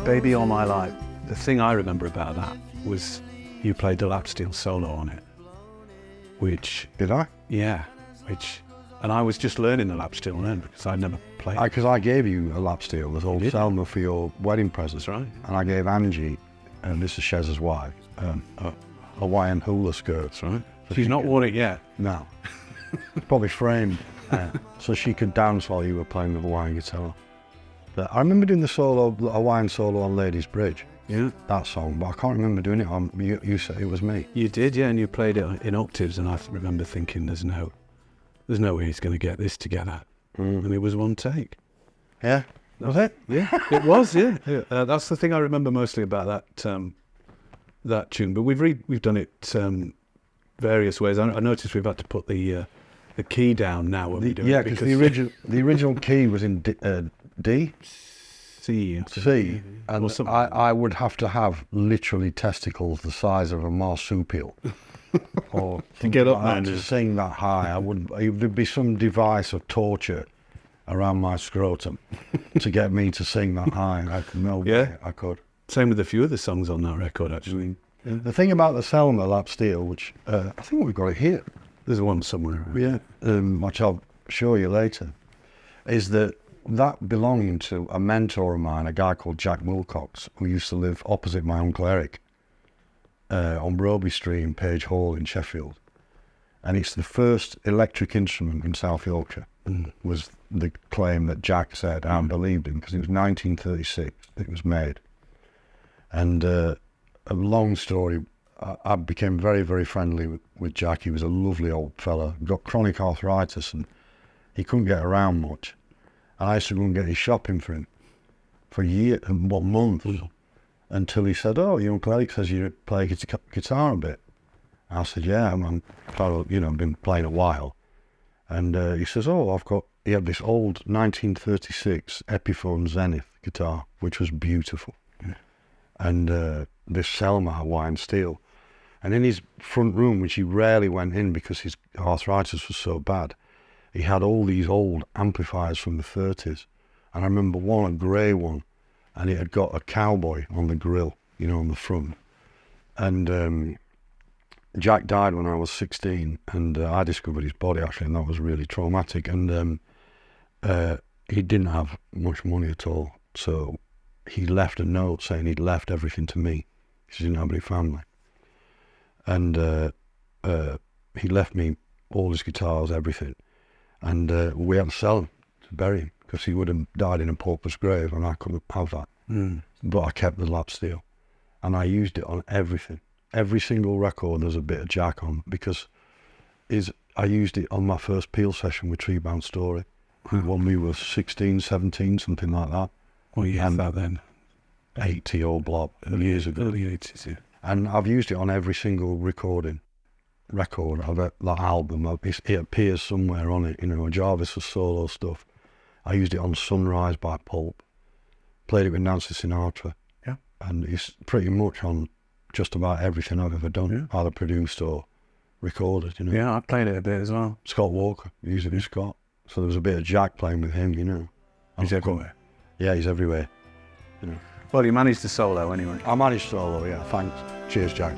Baby All My Life. The thing I remember about that was you played the lap steel solo on it, which... Did I? Yeah, and I was just learning the lap steel then because I'd never played. Because I gave you a lap steel, this old Selma, for your wedding present. That's right. And I gave Angie, and this is Shez's wife, a Hawaiian hula skirt. That's right. So she's not worn it yet. No. Probably framed. So she could dance while you were playing the Hawaiian guitar. But I remember doing the Hawaiian solo on Ladies Bridge. Yeah. That song, but I can't remember doing it on, you said it was me. You did, yeah, and you played it in octaves, and I remember thinking, there's no way he's going to get this together. And it was one take. Yeah? Was it? Yeah, it was, yeah. That's the thing I remember mostly about that tune, but we've done it various ways. I noticed we've had to put the key down now when we do it. Yeah, because the original key was in D? C. And I would have to have literally testicles the size of a marsupial. Or to get up like to sing that high. There'd be some device of torture around my scrotum to get me to sing that high. I could. Same with a few of the songs on that record, actually. Yeah. The thing about the Selma lap steel, which I think we've got it here. There's one somewhere. Yeah, which I'll show you later, is that belonged to a mentor of mine, a guy called Jack Wilcox, who used to live opposite my Uncle Eric on Roby Street in Page Hall in Sheffield. And it's the first electric instrument in South Yorkshire, was the claim that Jack said and believed in, because it was 1936 it was made. And a long story, I became very, very friendly with Jack. He was a lovely old fella, got chronic arthritis and he couldn't get around much. And I used to go and get his shopping for him for a year, months, until he said, "Oh, your Uncle Eric says you play guitar a bit." I said, "Yeah, I'm been playing a while." And he says, "Oh, he had this old 1936 Epiphone Zenith guitar, which was beautiful. Yeah. And this Selma Hawaiian steel. And in his front room, which he rarely went in because his arthritis was so bad, he had all these old amplifiers from the 30s. And I remember one, a grey one, and it had got a cowboy on the grill, on the front. And Jack died when I was 16, and I discovered his body, actually, and that was really traumatic. And he didn't have much money at all, so he left a note saying he'd left everything to me, because he didn't have any family. And he left me all his guitars, everything. And we had to sell him to bury him, because he would have died in a pauper's grave, and I couldn't have that. But I kept the lap steel, and I used it on everything. Every single record there's a bit of Jack on, because I used it on my first Peel session with Treebound Story, when we were 16, 17, something like that. Well, yeah, that then. 80 or blob, years ago. Early 80s, yeah. And I've used it on every single record of that album. It appears somewhere on it, Jarvis for solo stuff. I used it on Sunrise by Pulp, played it with Nancy Sinatra. Yeah. And it's pretty much on just about everything I've ever done, either produced or recorded, Yeah, I played it a bit as well. Scott Walker, used it with Scott. So there was a bit of Jack playing with him, He's everywhere. Yeah, he's everywhere, Well, you managed the solo anyway. I managed solo, yeah, thanks. Cheers, Jack.